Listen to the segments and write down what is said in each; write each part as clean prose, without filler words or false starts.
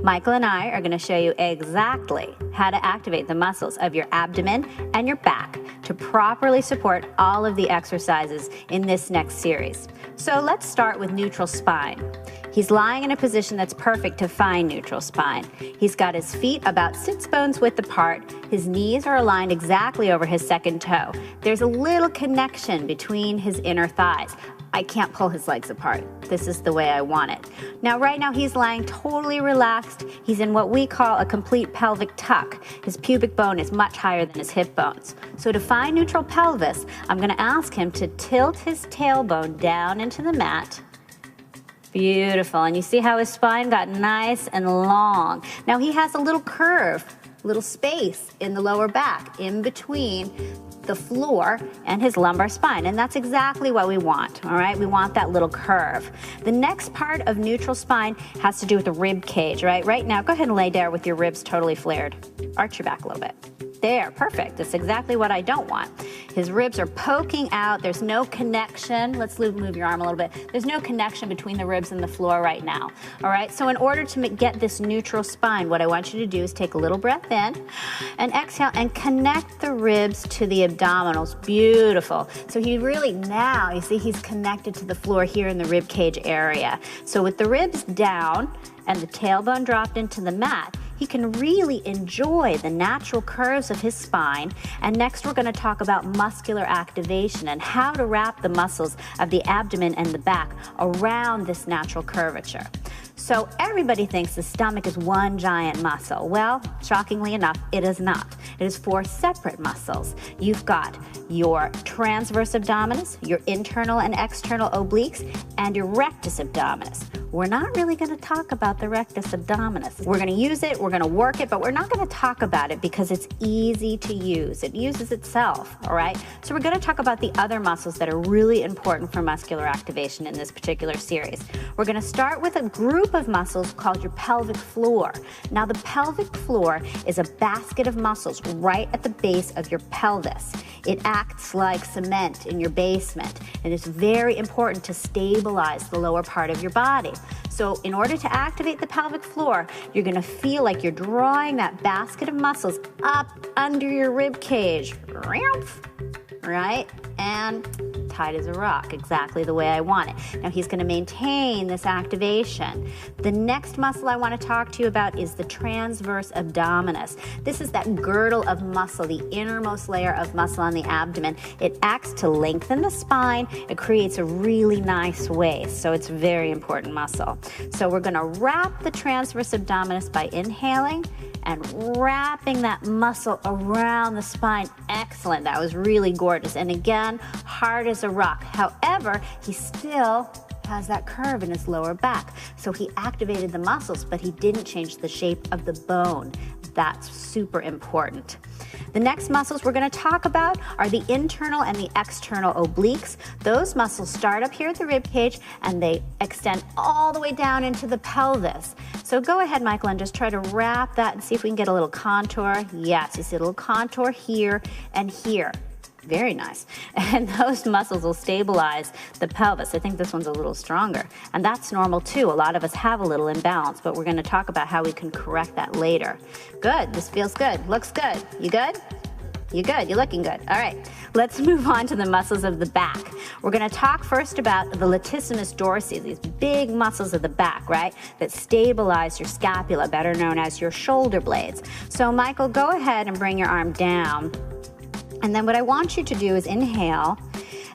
Michael and I are going to show you exactly how to activate the muscles of your abdomen and your back to properly support all of the exercises in this next series. So let's start with neutral spine. He's lying in a position that's perfect to find neutral spine. He's got his feet about 6 bones width apart. His knees are aligned exactly over his second toe. There's a little connection between his inner thighs. I can't pull his legs apart. This is the way I want it. Now, right now, he's lying totally relaxed. He's in what we call a complete pelvic tuck. His pubic bone is much higher than his hip bones. So to find neutral pelvis, I'm gonna ask him to tilt his tailbone down into the mat. Beautiful, and you see how his spine got nice and long. Now he has a little curve, little space in the lower back, in between the floor and his lumbar spine, and that's exactly what we want, all right? We want that little curve. The next part of neutral spine has to do with the rib cage, right? Right now, go ahead and lay there with your ribs totally flared. Arch your back a little bit. There, perfect. That's exactly what I don't want. His ribs are poking out. There's no connection. Let's move your arm a little bit. There's no connection between the ribs and the floor right now. All right, so in order to get this neutral spine, what I want you to do is take a little breath in and exhale and connect the ribs to the abdominals. Beautiful. So he really now, you see he's connected to the floor here in the rib cage area. So with the ribs down and the tailbone dropped into the mat, he can really enjoy the natural curves of his spine. And next we're going to talk about muscular activation and how to wrap the muscles of the abdomen and the back around this natural curvature. So everybody thinks the stomach is one giant muscle. Well, shockingly enough, it is not. It is 4 separate muscles. You've got your transverse abdominis, your internal and external obliques, and your rectus abdominis. We're not really going to talk about the rectus abdominis. We're going to use it, we're going to work it, but we're not going to talk about it because it's easy to use. It uses itself, all right? So we're going to talk about the other muscles that are really important for muscular activation in this particular series. We're going to start with a group of muscles called your pelvic floor. Now, the pelvic floor is a basket of muscles right at the base of your pelvis. It acts like cement in your basement, and it's very important to stabilize the lower part of your body. So in order to activate the pelvic floor, you're gonna feel like you're drawing that basket of muscles up under your rib cage, right? And tight as a rock, exactly the way I want it. Now he's gonna maintain this activation. The next muscle I wanna talk to you about is the transverse abdominis. This is that girdle of muscle, the innermost layer of muscle on the abdomen. It acts to lengthen the spine. It creates a really nice waist, so it's a very important muscle. So we're gonna wrap the transverse abdominis by inhaling and wrapping that muscle around the spine. Excellent, that was really gorgeous. And again, hard as a rock. However, he still has that curve in his lower back. So he activated the muscles, but he didn't change the shape of the bone. That's super important. The next muscles we're going to talk about are the internal and the external obliques. Those muscles start up here at the rib cage and they extend all the way down into the pelvis. So go ahead, Michael, and just try to wrap that and see if we can get a little contour. Yes, you see a little contour here and here. Very nice. And those muscles will stabilize the pelvis. I think this one's a little stronger. And that's normal too. A lot of us have a little imbalance, but we're going to talk about how we can correct that later. Good. This feels good. Looks good. You good? You good. You're looking good. All right. Let's move on to the muscles of the back. We're going to talk first about the latissimus dorsi, these big muscles of the back, right, that stabilize your scapula, better known as your shoulder blades. So, Michael, go ahead and bring your arm down. And then what I want you to do is inhale,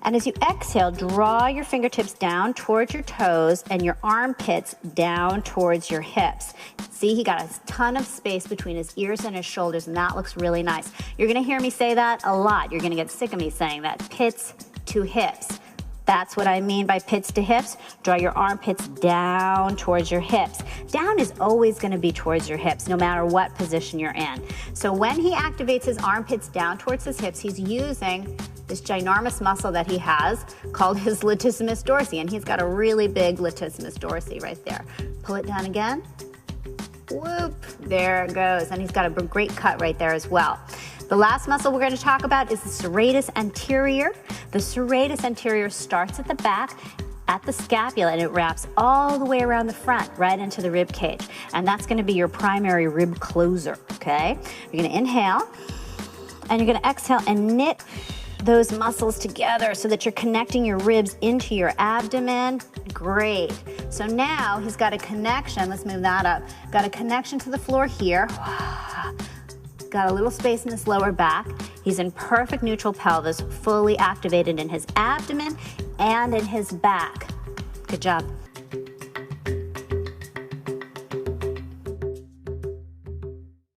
and as you exhale, draw your fingertips down towards your toes and your armpits down towards your hips. See, he got a ton of space between his ears and his shoulders, and that looks really nice. You're gonna hear me say that a lot. You're gonna get sick of me saying that. Pits to hips. That's what I mean by pits to hips. Draw your armpits down towards your hips. Down is always going to be towards your hips, no matter what position you're in. So when he activates his armpits down towards his hips, he's using this ginormous muscle that he has called his latissimus dorsi, and he's got a really big latissimus dorsi right there. Pull it down again. Whoop, there it goes. And he's got a great cut right there as well. The last muscle we're going to talk about is the serratus anterior. The serratus anterior starts at the back at the scapula, and it wraps all the way around the front, right into the rib cage. And that's gonna be your primary rib closer, okay? You're gonna inhale, and you're gonna exhale and knit those muscles together so that you're connecting your ribs into your abdomen. Great. So now he's got a connection, let's move that up. Got a connection to the floor here. Got a little space in this lower back. He's in perfect neutral pelvis, fully activated in his abdomen and in his back. Good job.